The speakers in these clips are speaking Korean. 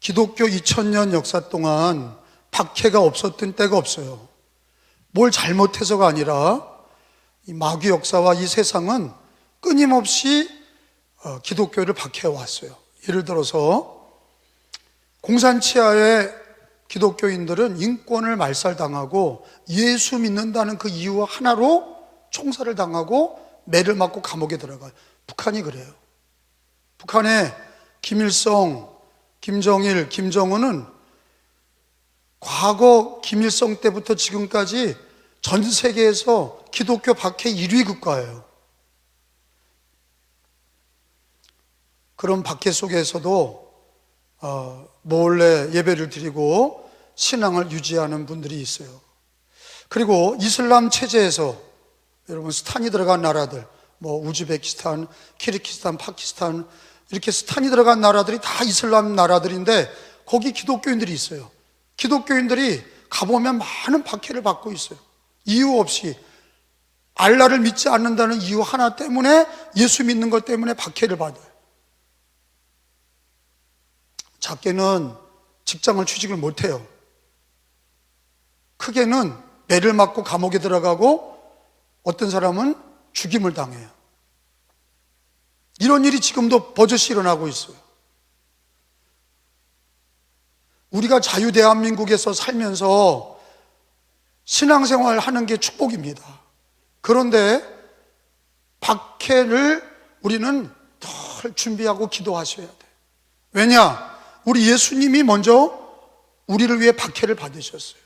기독교 2000년 역사 동안 박해가 없었던 때가 없어요. 뭘 잘못해서가 아니라 이 마귀 역사와 이 세상은 끊임없이 기독교를 박해왔어요. 예를 들어서 공산치하의 기독교인들은 인권을 말살당하고 예수 믿는다는 그 이유 하나로 총살을 당하고 매를 맞고 감옥에 들어가요. 북한이 그래요. 북한의 김일성, 김정일, 김정은은 과거 김일성 때부터 지금까지 전 세계에서 기독교 박해 1위 국가예요. 그런 박해 속에서도 몰래 예배를 드리고 신앙을 유지하는 분들이 있어요. 그리고 이슬람 체제에서 여러분 스탄이 들어간 나라들, 우즈베키스탄, 키르기스탄, 파키스탄 이렇게 스탄이 들어간 나라들이 다 이슬람 나라들인데 거기 기독교인들이 있어요. 기독교인들이 가보면 많은 박해를 받고 있어요. 이유 없이 알라를 믿지 않는다는 이유 하나 때문에, 예수 믿는 것 때문에 박해를 받아요. 작게는 직장을 취직을 못해요. 크게는 매를 맞고 감옥에 들어가고 어떤 사람은 죽임을 당해요. 이런 일이 지금도 버젓이 일어나고 있어요. 우리가 자유 대한민국에서 살면서 신앙생활 하는 게 축복입니다. 그런데 박해를 우리는 덜 준비하고 기도하셔야 돼요. 왜냐? 우리 예수님이 먼저 우리를 위해 박해를 받으셨어요.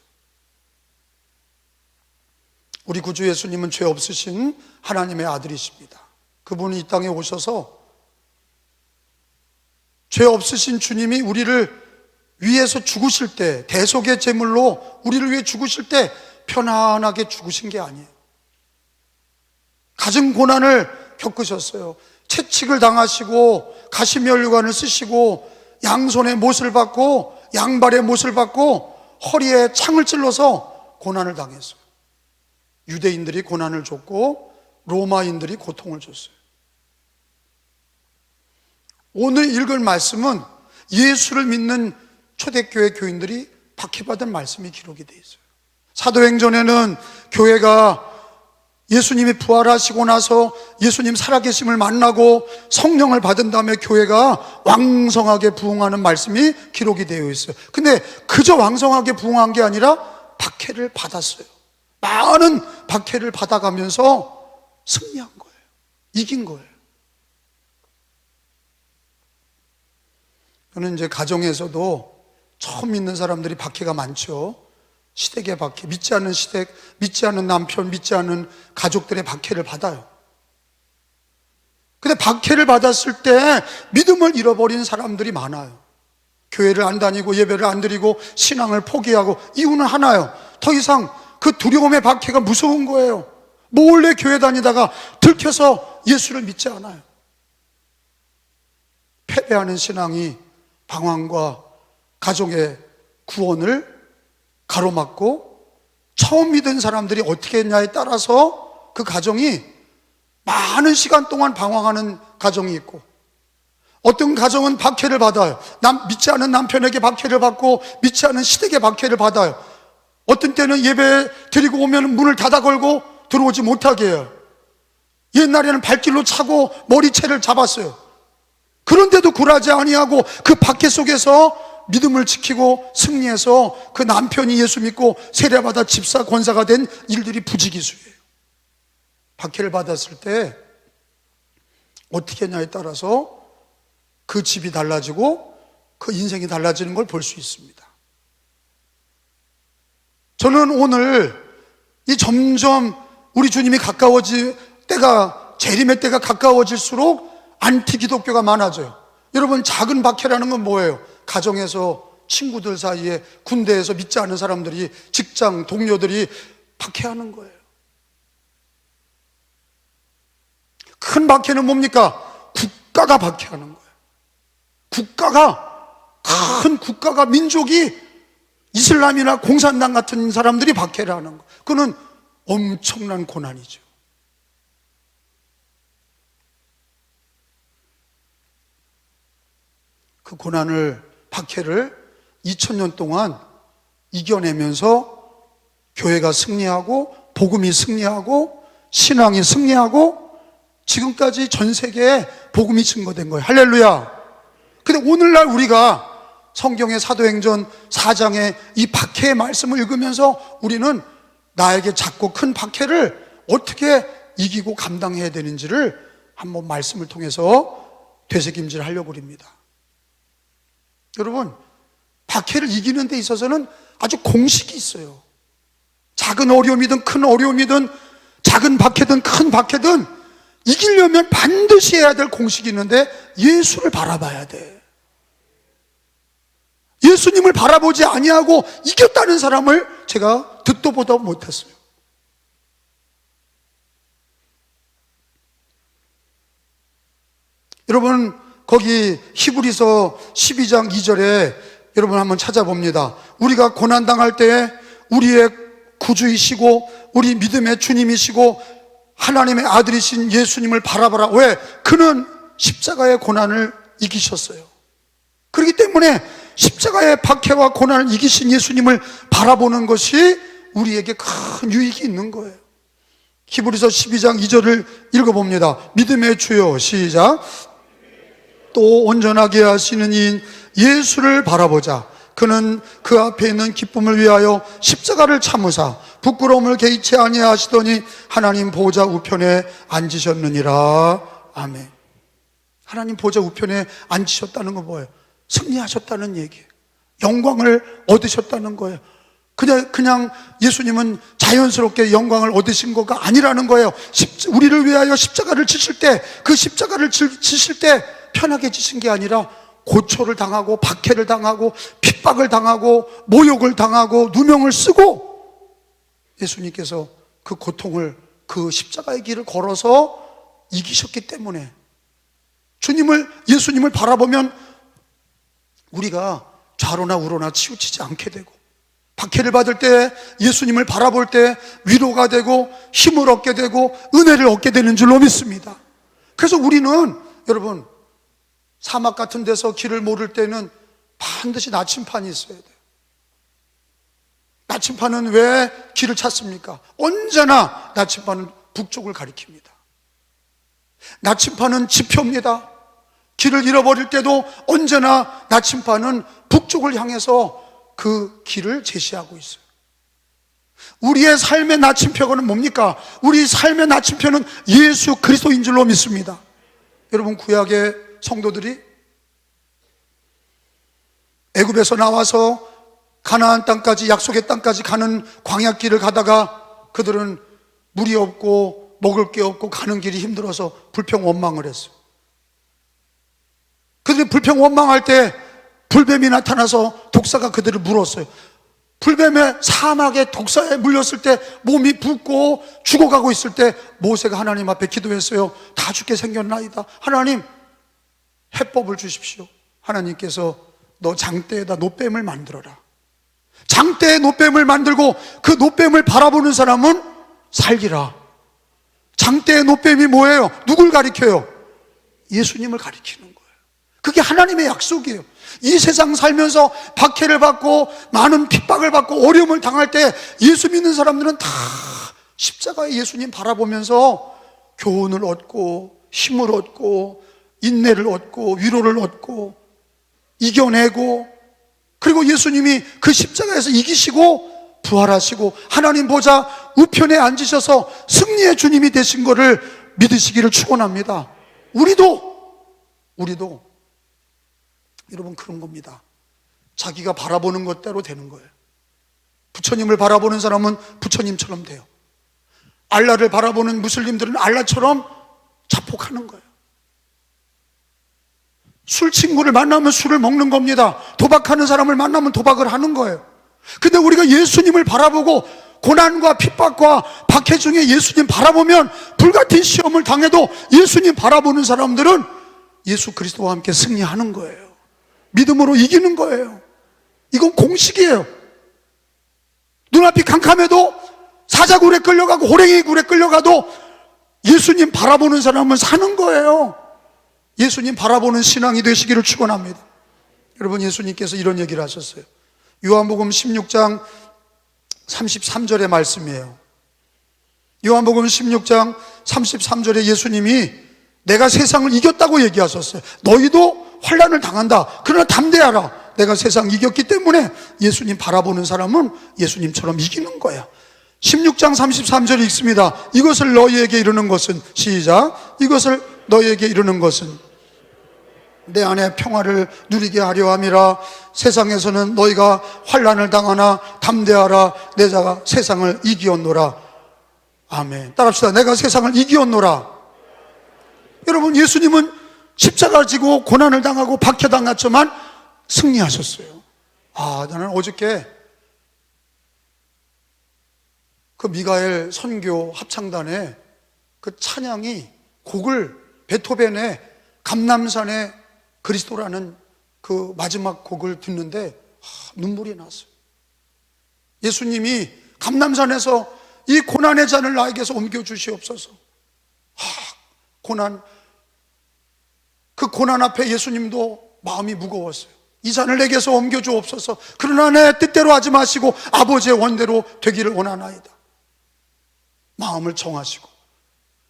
우리 구주 예수님은 죄 없으신 하나님의 아들이십니다. 그분이 이 땅에 오셔서 죄 없으신 주님이 우리를 위해서 죽으실 때, 대속의 제물로 우리를 위해 죽으실 때 편안하게 죽으신 게 아니에요. 가진 고난을 겪으셨어요. 채찍을 당하시고 가시면류관을 쓰시고 양손에 못을 받고 양발에 못을 받고 허리에 창을 찔러서 고난을 당했어요. 유대인들이 고난을 줬고 로마인들이 고통을 줬어요. 오늘 읽을 말씀은 예수를 믿는 초대교회 교인들이 박해받은 말씀이 기록이 되어 있어요. 사도행전에는 교회가 예수님이 부활하시고 나서 예수님 살아계심을 만나고 성령을 받은 다음에 교회가 왕성하게 부흥하는 말씀이 기록이 되어 있어요. 근데 그저 왕성하게 부흥한 게 아니라 박해를 받았어요. 많은 박해를 받아가면서 승리한 거예요. 이긴 거예요. 저는 이제 가정에서도 처음 믿는 사람들이 박해가 많죠. 시댁의 박해, 믿지 않는 시댁, 믿지 않는 남편, 믿지 않는 가족들의 박해를 받아요. 근데 박해를 받았을 때 믿음을 잃어버린 사람들이 많아요. 교회를 안 다니고 예배를 안 드리고 신앙을 포기하고, 이유는 하나요. 더 이상 그 두려움의 박해가 무서운 거예요. 몰래 교회 다니다가 들켜서 예수를 믿지 않아요. 패배하는 신앙이 방황과 가족의 구원을 가로막고, 처음 믿은 사람들이 어떻게 했냐에 따라서 그 가정이 많은 시간 동안 방황하는 가정이 있고, 어떤 가정은 박해를 받아요. 믿지 않는 남편에게 박해를 받고 믿지 않는 시댁에 박해를 받아요. 어떤 때는 예배 드리고 오면 문을 닫아 걸고 들어오지 못하게 해요. 옛날에는 발길로 차고 머리채를 잡았어요. 그런데도 굴하지 아니하고 그 박해 속에서 믿음을 지키고 승리해서 그 남편이 예수 믿고 세례받아 집사 권사가 된 일들이 부지기수예요. 박해를 받았을 때 어떻게 했냐에 따라서 그 집이 달라지고 그 인생이 달라지는 걸 볼 수 있습니다. 저는 오늘 이 점점 우리 주님이 가까워질 때가, 재림의 때가 가까워질수록 안티 기독교가 많아져요. 여러분, 작은 박해라는 건 뭐예요? 가정에서, 친구들 사이에, 군대에서 믿지 않는 사람들이, 직장 동료들이 박해하는 거예요. 큰 박해는 뭡니까? 국가가 박해하는 거예요. 큰 국가가, 민족이 이슬람이나 공산당 같은 사람들이 박해를 하는 거예요. 그거는 엄청난 고난이죠. 그 고난을 박해를 2000년 동안 이겨내면서 교회가 승리하고 복음이 승리하고 신앙이 승리하고 지금까지 전 세계에 복음이 증거된 거예요. 할렐루야. 근데 오늘날 우리가 성경의 사도행전 4장의 이 박해의 말씀을 읽으면서 우리는 나에게 작고 큰 박해를 어떻게 이기고 감당해야 되는지를 한번 말씀을 통해서 되새김질 하려고 합니다. 여러분, 박해를 이기는 데 있어서는 아주 공식이 있어요. 작은 어려움이든 큰 어려움이든 작은 박해든 큰 박해든 이기려면 반드시 해야 될 공식이 있는데 예수를 바라봐야 돼. 예수님을 바라보지 아니하고 이겼다는 사람을 제가 듣도 보도 못했어요. 여러분, 거기 히브리서 12장 2절에 여러분 한번 찾아봅니다. 우리가 고난당할 때 우리의 구주이시고 우리 믿음의 주님이시고 하나님의 아들이신 예수님을 바라봐라. 왜? 그는 십자가의 고난을 이기셨어요. 그렇기 때문에 십자가의 박해와 고난을 이기신 예수님을 바라보는 것이 우리에게 큰 유익이 있는 거예요. 히브리서 12장 2절을 읽어봅니다. 믿음의 주여, 시작. 또 온전하게 하시는 이인 예수를 바라보자. 그는 그 앞에 있는 기쁨을 위하여 십자가를 참으사 부끄러움을 개의치 아니하시더니 하나님 보좌 우편에 앉으셨느니라. 아멘. 하나님 보좌 우편에 앉으셨다는 건 뭐예요? 승리하셨다는 얘기예요. 영광을 얻으셨다는 거예요. 그냥 예수님은 자연스럽게 영광을 얻으신 거가 아니라는 거예요. 우리를 위하여 십자가를 지실 때, 그 십자가를 지실 때 편하게 지신 게 아니라 고초를 당하고 박해를 당하고 핍박을 당하고 모욕을 당하고 누명을 쓰고 예수님께서 그 고통을, 그 십자가의 길을 걸어서 이기셨기 때문에 예수님을 바라보면 우리가 좌로나 우로나 치우치지 않게 되고, 박해를 받을 때 예수님을 바라볼 때 위로가 되고 힘을 얻게 되고 은혜를 얻게 되는 줄로 믿습니다. 그래서 우리는 여러분, 사막 같은 데서 길을 모를 때는 반드시 나침판이 있어야 돼요. 나침판은 왜 길을 찾습니까? 언제나 나침판은 북쪽을 가리킵니다. 나침판은 지표입니다. 길을 잃어버릴 때도 언제나 나침판은 북쪽을 향해서 그 길을 제시하고 있어요. 우리의 삶의 나침표는 뭡니까? 우리 삶의 나침표는 예수 그리스도인 줄로 믿습니다. 여러분, 구약의 성도들이 애굽에서 나와서 가나안 땅까지, 약속의 땅까지 가는 광야길을 가다가 그들은 물이 없고 먹을 게 없고 가는 길이 힘들어서 불평원망을 했어요. 그들이 불평원망할 때 불뱀이 나타나서 독사가 그들을 물었어요. 불뱀의 사막의 독사에 물렸을 때 몸이 붓고 죽어가고 있을 때 모세가 하나님 앞에 기도했어요. 다 죽게 생겼나이다. 하나님, 해법을 주십시오. 하나님께서 너 장대에다 놋뱀을 만들어라. 장대에 놋뱀을 만들고 그 놋뱀을 바라보는 사람은 살기라. 장대의 놋뱀이 뭐예요? 누굴 가리켜요? 예수님을 가리키는 거예요. 그게 하나님의 약속이에요. 이 세상 살면서 박해를 받고 많은 핍박을 받고 어려움을 당할 때 예수 믿는 사람들은 다 십자가의 예수님 바라보면서 교훈을 얻고 힘을 얻고 인내를 얻고 위로를 얻고 이겨내고, 그리고 예수님이 그 십자가에서 이기시고 부활하시고 하나님 보좌 우편에 앉으셔서 승리의 주님이 되신 것을 믿으시기를 축원합니다. 우리도 여러분, 그런 겁니다. 자기가 바라보는 것대로 되는 거예요. 부처님을 바라보는 사람은 부처님처럼 돼요. 알라를 바라보는 무슬림들은 알라처럼 자폭하는 거예요. 술 친구를 만나면 술을 먹는 겁니다. 도박하는 사람을 만나면 도박을 하는 거예요. 근데 우리가 예수님을 바라보고 고난과 핍박과 박해 중에 예수님 바라보면 불같은 시험을 당해도 예수님 바라보는 사람들은 예수 그리스도와 함께 승리하는 거예요. 믿음으로 이기는 거예요. 이건 공식이에요. 눈앞이 캄캄해도 사자굴에 끌려가고 호랭이 굴에 끌려가도 예수님 바라보는 사람은 사는 거예요. 예수님 바라보는 신앙이 되시기를 축원합니다. 여러분, 예수님께서 이런 얘기를 하셨어요. 요한복음 16장 33절의 말씀이에요. 요한복음 16장 33절에 예수님이 내가 세상을 이겼다고 얘기하셨어요. 너희도 환난을 당한다. 그러나 담대하라. 내가 세상을 이겼기 때문에 예수님 바라보는 사람은 예수님처럼 이기는 거야. 16장 33절이 읽습니다. 이것을 너희에게 이르는 것은, 시작, 이것을 너희에게 이르는 것은 내 안에 평화를 누리게 하려 함이라. 세상에서는 너희가 환난을 당하나 담대하라. 내가 세상을 이기었노라. 아멘. 따라합시다. 내가 세상을 이기었노라. 여러분, 예수님은 십자가 지고 고난을 당하고 박해당했지만 승리하셨어요. 나는 어저께 그 미가엘 선교 합창단의 그 찬양이 곡을 베토벤의 감람산의 그리스도라는 그 마지막 곡을 듣는데 눈물이 났어요. 예수님이 감람산에서 이 고난의 잔을 나에게서 옮겨주시옵소서. 그 고난 앞에 예수님도 마음이 무거웠어요. 이 잔을 내게서 옮겨주옵소서. 그러나 내 뜻대로 하지 마시고 아버지의 원대로 되기를 원하나이다. 마음을 정하시고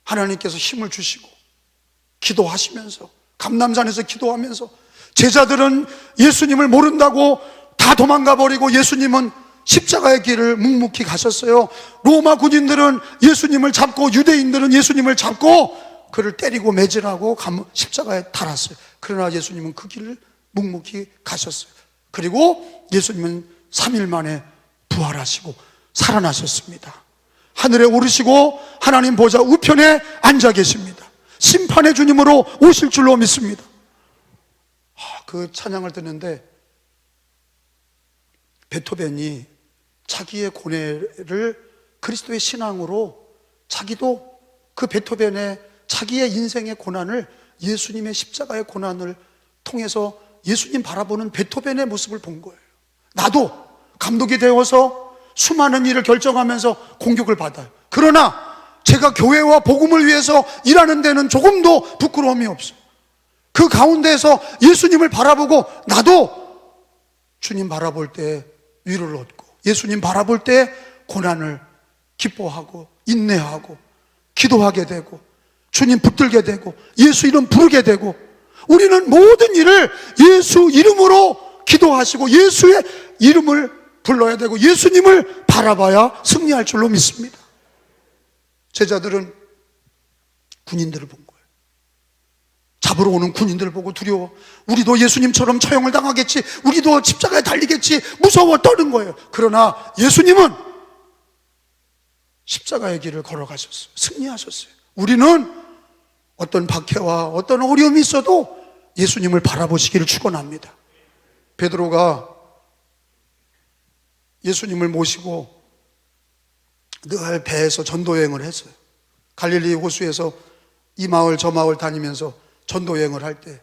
하나님께서 힘을 주시고 기도하시면서, 감람산에서 기도하면서, 제자들은 예수님을 모른다고 다 도망가 버리고 예수님은 십자가의 길을 묵묵히 가셨어요. 로마 군인들은 예수님을 잡고, 유대인들은 예수님을 잡고 그를 때리고 매질하고 십자가에 달았어요. 그러나 예수님은 그 길을 묵묵히 가셨어요. 그리고 예수님은 3일 만에 부활하시고 살아나셨습니다. 하늘에 오르시고 하나님 보좌 우편에 앉아 계십니다. 심판의 주님으로 오실 줄로 믿습니다. 그 찬양을 듣는데 베토벤이 자기의 고뇌를 그리스도의 신앙으로, 자기도 그 베토벤의 자기의 인생의 고난을 예수님의 십자가의 고난을 통해서 예수님 바라보는 베토벤의 모습을 본 거예요. 나도 감독이 되어서 수많은 일을 결정하면서 공격을 받아요. 그러나 제가 교회와 복음을 위해서 일하는 데는 조금도 부끄러움이 없어요. 그 가운데에서 예수님을 바라보고 나도 주님 바라볼 때 위로를 얻고, 예수님 바라볼 때 고난을 기뻐하고 인내하고 기도하게 되고 주님 붙들게 되고 예수 이름 부르게 되고, 우리는 모든 일을 예수 이름으로 기도하시고 예수의 이름을 불러야 되고 예수님을 바라봐야 승리할 줄로 믿습니다. 제자들은 군인들을 본 거예요. 잡으러 오는 군인들을 보고 두려워. 우리도 예수님처럼 처형을 당하겠지, 우리도 십자가에 달리겠지, 무서워 떠는 거예요. 그러나 예수님은 십자가의 길을 걸어가셨어요. 승리하셨어요. 우리는 어떤 박해와 어떤 어려움이 있어도 예수님을 바라보시기를 축원합니다. 베드로가 예수님을 모시고 늘 배에서 전도여행을 했어요. 갈릴리 호수에서 이 마을 저 마을 다니면서 전도여행을 할 때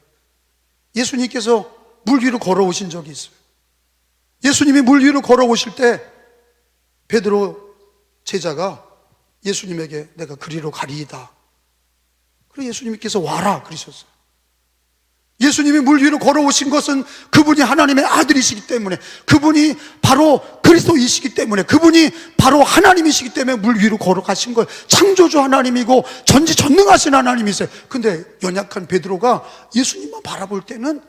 예수님께서 물 위로 걸어오신 적이 있어요. 예수님이 물 위로 걸어오실 때 베드로 제자가 예수님에게 내가 그리로 가리이다. 그래서 예수님께서 와라 그러셨어요. 예수님이 물 위로 걸어오신 것은 그분이 하나님의 아들이시기 때문에, 그분이 바로 그리스도이시기 때문에, 그분이 바로 하나님이시기 때문에 물 위로 걸어가신 거예요. 창조주 하나님이고 전지전능하신 하나님이세요. 근데 연약한 베드로가 예수님만 바라볼 때는,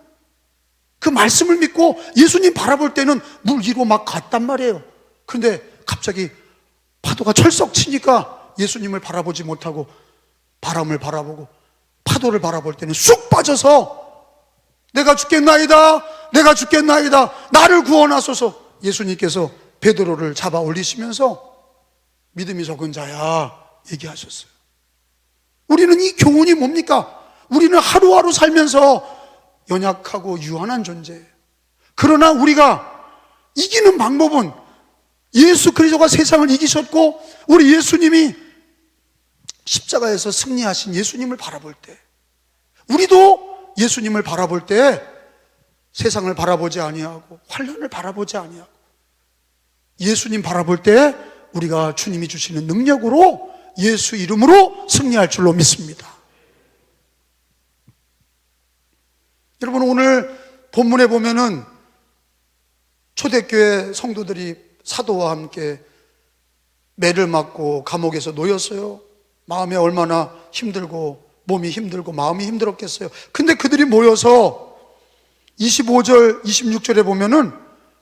그 말씀을 믿고 예수님 바라볼 때는 물 위로 막 갔단 말이에요. 근데 갑자기 파도가 철썩 치니까 예수님을 바라보지 못하고 바람을 바라보고 파도를 바라볼 때는 쑥 빠져서 내가 죽겠나이다, 내가 죽겠나이다, 나를 구원하소서. 예수님께서 베드로를 잡아 올리시면서 믿음이 적은 자야 얘기하셨어요. 우리는 이 교훈이 뭡니까? 우리는 하루하루 살면서 연약하고 유한한 존재예요. 그러나 우리가 이기는 방법은 예수 그리스도가 세상을 이기셨고 우리 예수님이 십자가에서 승리하신 예수님을 바라볼 때, 우리도 예수님을 바라볼 때 세상을 바라보지 아니하고 환난을 바라보지 아니하고 예수님 바라볼 때 우리가 주님이 주시는 능력으로 예수 이름으로 승리할 줄로 믿습니다. 여러분, 오늘 본문에 보면은 초대교회 성도들이 사도와 함께 매를 맞고 감옥에서 놓였어요. 마음이 얼마나 힘들고 몸이 힘들고 마음이 힘들었겠어요. 근데 그들이 모여서 25절 26절에 보면은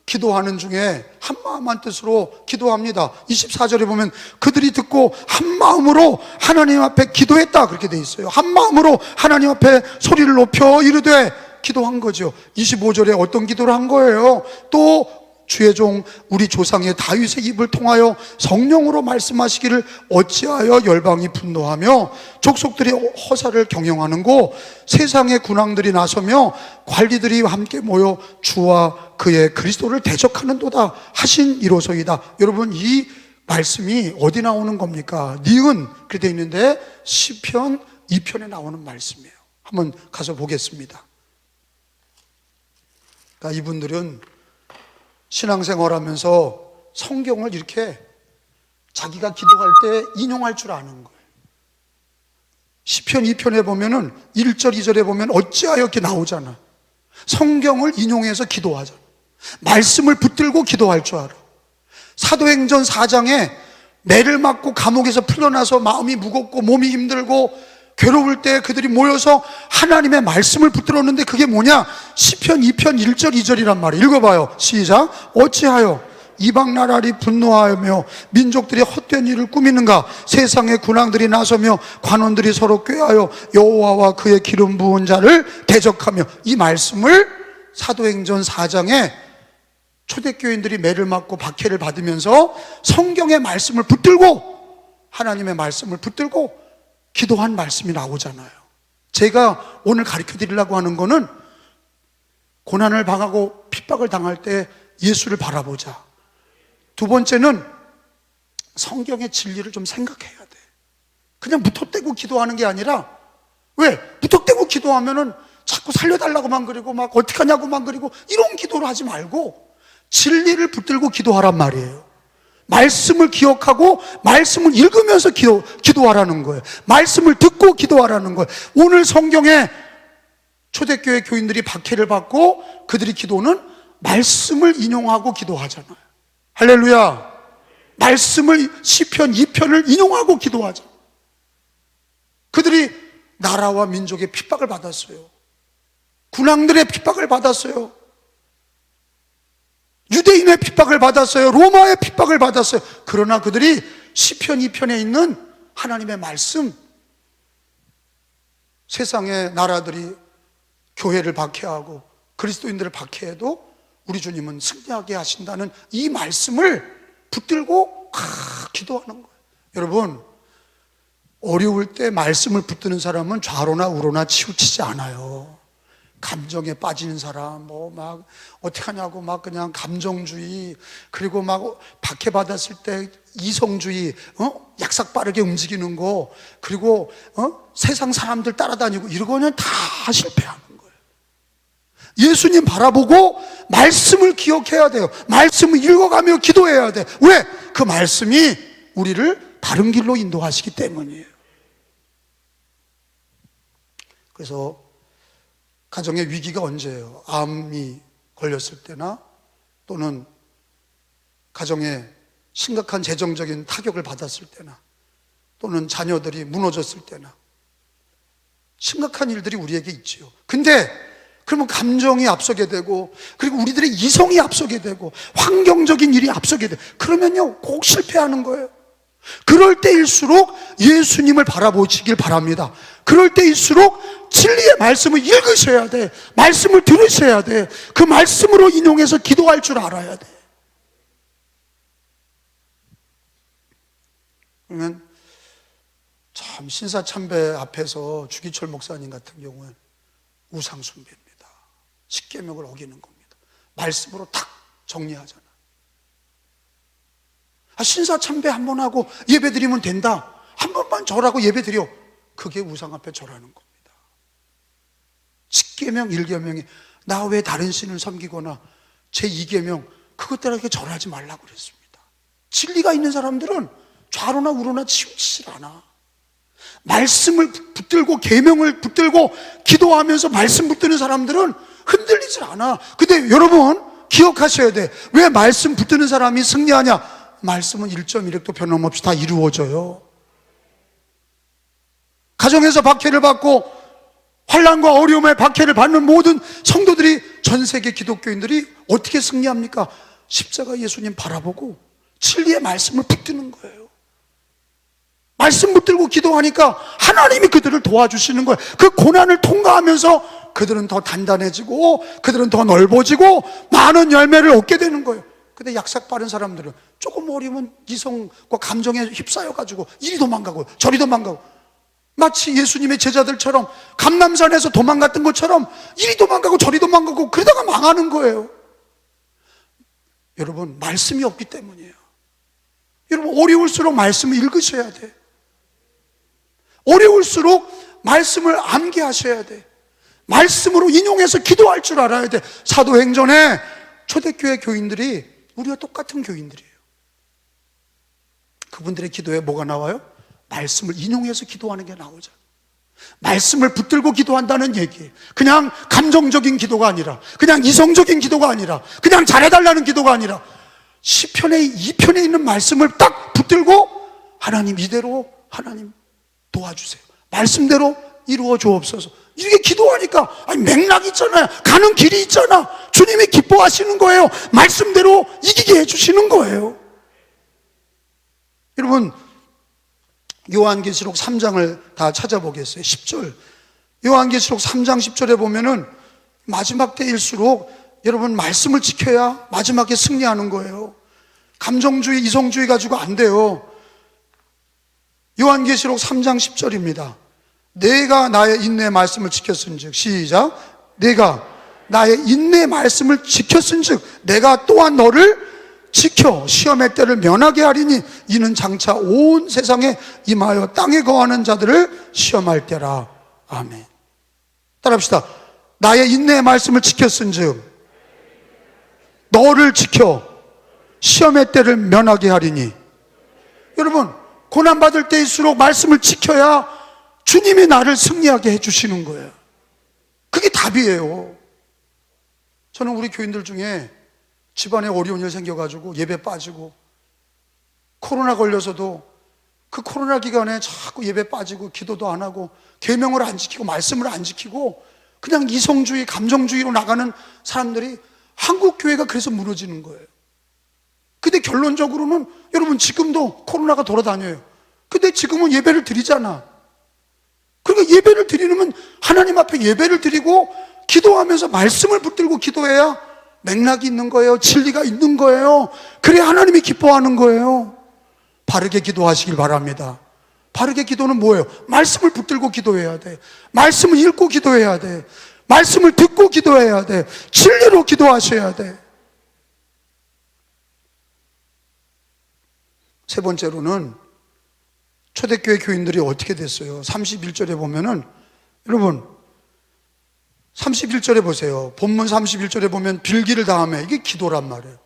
기도하는 중에 한 마음 한 뜻으로 기도합니다. 24절에 보면 그들이 듣고 한 마음으로 하나님 앞에 기도했다 그렇게 돼 있어요. 한 마음으로 하나님 앞에 소리를 높여 이르되 기도한 거죠. 25절에 어떤 기도를 한 거예요? 또 주의 종 우리 조상의 다윗의 입을 통하여 성령으로 말씀하시기를 어찌하여 열방이 분노하며 족속들이 허사를 경영하는고 세상의 군왕들이 나서며 관리들이 함께 모여 주와 그의 그리스도를 대적하는도다 하신 이로소이다. 여러분, 이 말씀이 어디 나오는 겁니까? 니은 그렇게 되어 있는데 시편 2편에 나오는 말씀이에요. 한번 가서 보겠습니다. 그러니까 이분들은 신앙생활하면서 성경을 이렇게 자기가 기도할 때 인용할 줄 아는 거예요. 시편 2편에 보면은 1절 2절에 보면 어찌하여 이렇게 나오잖아. 성경을 인용해서 기도하잖아. 말씀을 붙들고 기도할 줄 알아. 사도행전 4장에 매를 맞고 감옥에서 풀려나서 마음이 무겁고 몸이 힘들고 괴로울 때 그들이 모여서 하나님의 말씀을 붙들었는데 그게 뭐냐? 시편 2편 1절 2절이란 말이에요. 읽어봐요. 시작. 어찌하여 이방 나라리 분노하며 민족들이 헛된 일을 꾸미는가? 세상의 군왕들이 나서며 관원들이 서로 꾀하여 여호와와 그의 기름 부은 자를 대적하며. 이 말씀을 사도행전 4장에 초대교인들이 매를 맞고 박해를 받으면서 성경의 말씀을 붙들고 하나님의 말씀을 붙들고 기도한 말씀이 나오잖아요. 제가 오늘 가르쳐 드리려고 하는 거는 고난을 당하고 핍박을 당할 때 예수를 바라보자. 두 번째는 성경의 진리를 좀 생각해야 돼. 그냥 무턱대고 기도하는 게 아니라, 왜? 무턱대고 기도하면은 자꾸 살려달라고만 그리고 막 어떡하냐고만 그리고 이런 기도를 하지 말고 진리를 붙들고 기도하란 말이에요. 말씀을 기억하고 말씀을 읽으면서 기도하라는 거예요. 말씀을 듣고 기도하라는 거예요. 오늘 성경에 초대교회 교인들이 박해를 받고 그들이 기도는 말씀을 인용하고 기도하잖아요. 할렐루야. 말씀을 시편 2편을 인용하고 기도하잖아요. 그들이 나라와 민족의 핍박을 받았어요. 군왕들의 핍박을 받았어요. 유대인의 핍박을 받았어요. 로마의 핍박을 받았어요. 그러나 그들이 시편 2편에 있는 하나님의 말씀, 세상의 나라들이 교회를 박해하고 그리스도인들을 박해해도 우리 주님은 승리하게 하신다는 이 말씀을 붙들고 기도하는 거예요. 여러분, 어려울 때 말씀을 붙드는 사람은 좌로나 우로나 치우치지 않아요. 감정에 빠지는 사람, 막 어떡하냐고 막 그냥 감정주의, 그리고 막 박해받았을 때 이성주의, 약삭 빠르게 움직이는 거, 그리고 세상 사람들 따라다니고 이러고는 다 실패하는 거예요. 예수님 바라보고 말씀을 기억해야 돼요. 말씀을 읽어가며 기도해야 돼. 왜? 그 말씀이 우리를 바른 길로 인도하시기 때문이에요. 그래서 가정의 위기가 언제예요? 암이 걸렸을 때나 또는 가정에 심각한 재정적인 타격을 받았을 때나 또는 자녀들이 무너졌을 때나 심각한 일들이 우리에게 있지요. 근데 그러면 감정이 앞서게 되고 그리고 우리들의 이성이 앞서게 되고 환경적인 일이 앞서게 돼. 그러면요 꼭 실패하는 거예요. 그럴 때일수록 예수님을 바라보시길 바랍니다. 그럴 때일수록 진리의 말씀을 읽으셔야 돼. 말씀을 들으셔야 돼. 그 말씀으로 인용해서 기도할 줄 알아야 돼. 그러면 참 신사참배 앞에서 주기철 목사님 같은 경우는 우상숭배입니다. 십계명을 어기는 겁니다. 말씀으로 탁 정리하잖아. 신사참배 한 번 하고 예배 드리면 된다. 한 번만 절하고 예배 드려. 그게 우상 앞에 절하는 겁니다. 십계명 1계명이 나 왜 다른 신을 섬기거나 제2계명 그것들에게 절하지 말라고 그랬습니다. 진리가 있는 사람들은 좌로나 우로나 치우치질 않아. 말씀을 붙들고 계명을 붙들고 기도하면서 말씀 붙드는 사람들은 흔들리질 않아. 근데 여러분 기억하셔야 돼. 왜 말씀 붙드는 사람이 승리하냐? 말씀은 1.1획도 변함없이 다 이루어져요. 가정에서 박해를 받고 환난과 어려움에 박해를 받는 모든 성도들이, 전 세계 기독교인들이 어떻게 승리합니까? 십자가 예수님 바라보고 진리의 말씀을 붙드는 거예요. 말씀 붙들고 기도하니까 하나님이 그들을 도와주시는 거예요. 그 고난을 통과하면서 그들은 더 단단해지고 그들은 더 넓어지고 많은 열매를 얻게 되는 거예요. 근데 약삭 빠른 사람들은 조금 어려우면 이성과 감정에 휩싸여가지고 이리 도망가고 저리 도망가고, 마치 예수님의 제자들처럼 감람산에서 도망갔던 것처럼 이리 도망가고 저리 도망가고 그러다가 망하는 거예요. 여러분, 말씀이 없기 때문이에요. 여러분, 어려울수록 말씀을 읽으셔야 돼. 어려울수록 말씀을 암기하셔야 돼. 말씀으로 인용해서 기도할 줄 알아야 돼. 사도행전에 초대교회 교인들이 우리와 똑같은 교인들이에요. 그분들의 기도에 뭐가 나와요? 말씀을 인용해서 기도하는 게 나오죠. 말씀을 붙들고 기도한다는 얘기예요. 그냥 감정적인 기도가 아니라, 그냥 이성적인 기도가 아니라, 그냥 잘해달라는 기도가 아니라, 시편의 2편에 있는 말씀을 딱 붙들고 하나님 이대로, 하나님 도와주세요, 말씀대로 이루어 주옵소서. 이게 기도하니까, 아니 맥락이 있잖아요. 가는 길이 있잖아. 주님이 기뻐하시는 거예요. 말씀대로 이기게 해주시는 거예요. 여러분, 요한계시록 3장을 다 찾아보겠어요. 10절. 요한계시록 3장 10절에 보면은 마지막 때일수록 여러분 말씀을 지켜야 마지막에 승리하는 거예요. 감정주의, 이성주의 가지고 안 돼요. 요한계시록 3장 10절입니다. 내가 나의 인내 말씀을 지켰은즉, 시작. 내가 나의 인내 말씀을 지켰은즉 내가 또한 너를 지켜 시험의 때를 면하게 하리니 이는 장차 온 세상에 임하여 땅에 거하는 자들을 시험할 때라. 아멘. 따라합시다. 나의 인내의 말씀을 지켰은즉 너를 지켜 시험의 때를 면하게 하리니. 여러분, 고난받을 때일수록 말씀을 지켜야 주님이 나를 승리하게 해주시는 거예요. 그게 답이에요. 저는 우리 교인들 중에 집안에 어려운 일 생겨가지고 예배 빠지고, 코로나 걸려서도 그 코로나 기간에 자꾸 예배 빠지고 기도도 안 하고 계명을 안 지키고 말씀을 안 지키고 그냥 이성주의, 감정주의로 나가는 사람들이 한국 교회가 그래서 무너지는 거예요. 근데 결론적으로는 여러분 지금도 코로나가 돌아다녀요. 근데 지금은 예배를 드리잖아. 그러니까 예배를 드리면 하나님 앞에 예배를 드리고 기도하면서 말씀을 붙들고 기도해야 맥락이 있는 거예요. 진리가 있는 거예요. 그래야 하나님이 기뻐하는 거예요. 바르게 기도하시길 바랍니다. 바르게 기도는 뭐예요? 말씀을 붙들고 기도해야 돼. 말씀을 읽고 기도해야 돼. 말씀을 듣고 기도해야 돼. 진리로 기도하셔야 돼. 세 번째로는 초대교회 교인들이 어떻게 됐어요? 31절에 보면은, 여러분 31절에 보세요. 본문 31절에 보면 빌기를 다하며, 이게 기도란 말이에요.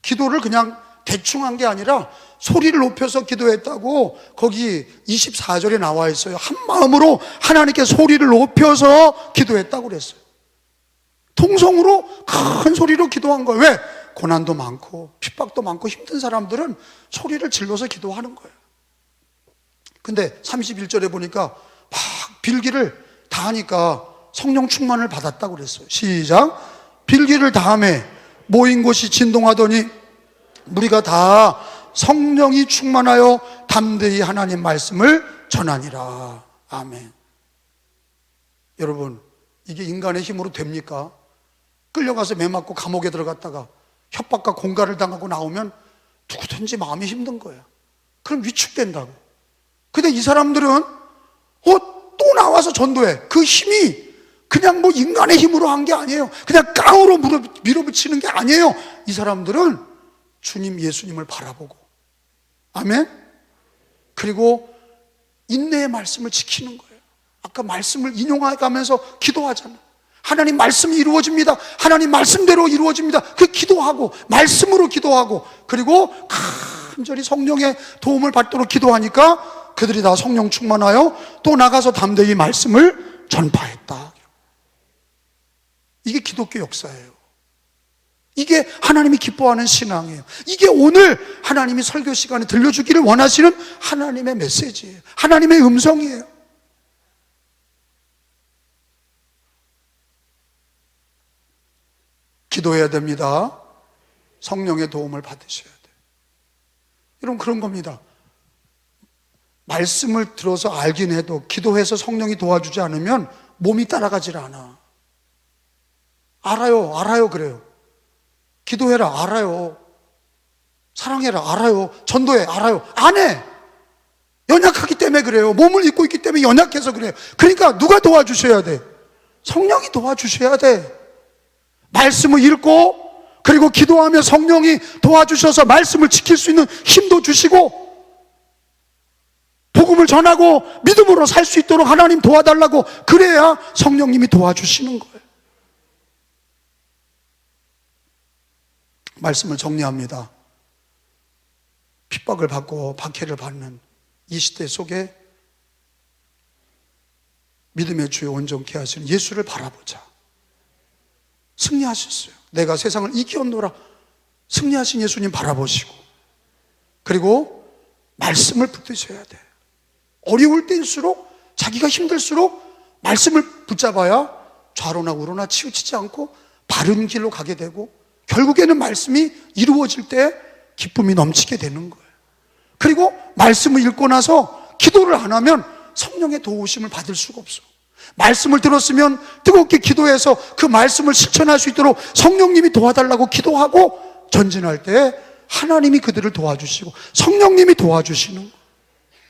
기도를 그냥 대충 한 게 아니라 소리를 높여서 기도했다고 거기 24절에 나와 있어요. 한 마음으로 하나님께 소리를 높여서 기도했다고 그랬어요. 통성으로 큰 소리로 기도한 거예요. 왜? 고난도 많고 핍박도 많고 힘든 사람들은 소리를 질러서 기도하는 거예요. 근데 31절에 보니까 막 빌기를 다 하니까 성령 충만을 받았다고 그랬어요. 시작. 빌기를 다하며 모인 곳이 진동하더니 무리가 다 성령이 충만하여 담대히 하나님 말씀을 전하니라. 아멘. 여러분, 이게 인간의 힘으로 됩니까? 끌려가서 매 맞고 감옥에 들어갔다가 협박과 공갈을 당하고 나오면 누구든지 마음이 힘든 거야. 그럼 위축된다고. 근데 이 사람들은 또 나와서 전도해. 그 힘이 그냥 뭐 인간의 힘으로 한 게 아니에요. 그냥 깡으로 밀어붙이는 게 아니에요. 이 사람들은 주님 예수님을 바라보고, 아멘. 그리고 인내의 말씀을 지키는 거예요. 아까 말씀을 인용해가면서 기도하잖아. 하나님 말씀이 이루어집니다. 하나님 말씀대로 이루어집니다. 그 기도하고 말씀으로 기도하고, 그리고 간절히 성령의 도움을 받도록 기도하니까 그들이 다 성령 충만하여 또 나가서 담대히 말씀을 전파했다. 이게 기독교 역사예요. 이게 하나님이 기뻐하는 신앙이에요. 이게 오늘 하나님이 설교 시간에 들려주기를 원하시는 하나님의 메시지예요. 하나님의 음성이에요. 기도해야 됩니다. 성령의 도움을 받으셔야 돼요. 여러분, 그런 겁니다. 말씀을 들어서 알긴 해도 기도해서 성령이 도와주지 않으면 몸이 따라가질 않아. 알아요 그래요. 기도해라, 알아요. 사랑해라, 알아요. 전도해, 알아요. 안 해. 연약하기 때문에 그래요. 몸을 입고 있기 때문에 연약해서 그래요. 그러니까 누가 도와주셔야 돼? 성령이 도와주셔야 돼. 말씀을 읽고 그리고 기도하며 성령이 도와주셔서 말씀을 지킬 수 있는 힘도 주시고 복음을 전하고 믿음으로 살 수 있도록 하나님 도와달라고, 그래야 성령님이 도와주시는 거예요. 말씀을 정리합니다. 핍박을 받고 박해를 받는 이 시대 속에 믿음의 주여 온전케 하시는 예수를 바라보자. 승리하셨어요. 내가 세상을 이기었노라. 승리하신 예수님 바라보시고, 그리고 말씀을 붙드셔야 돼. 어려울 때일수록, 자기가 힘들수록 말씀을 붙잡아야 좌로나 우로나 치우치지 않고 바른 길로 가게 되고, 결국에는 말씀이 이루어질 때 기쁨이 넘치게 되는 거예요. 그리고 말씀을 읽고 나서 기도를 안 하면 성령의 도우심을 받을 수가 없어. 말씀을 들었으면 뜨겁게 기도해서 그 말씀을 실천할 수 있도록 성령님이 도와달라고 기도하고 전진할 때 하나님이 그들을 도와주시고 성령님이 도와주시는 거예요.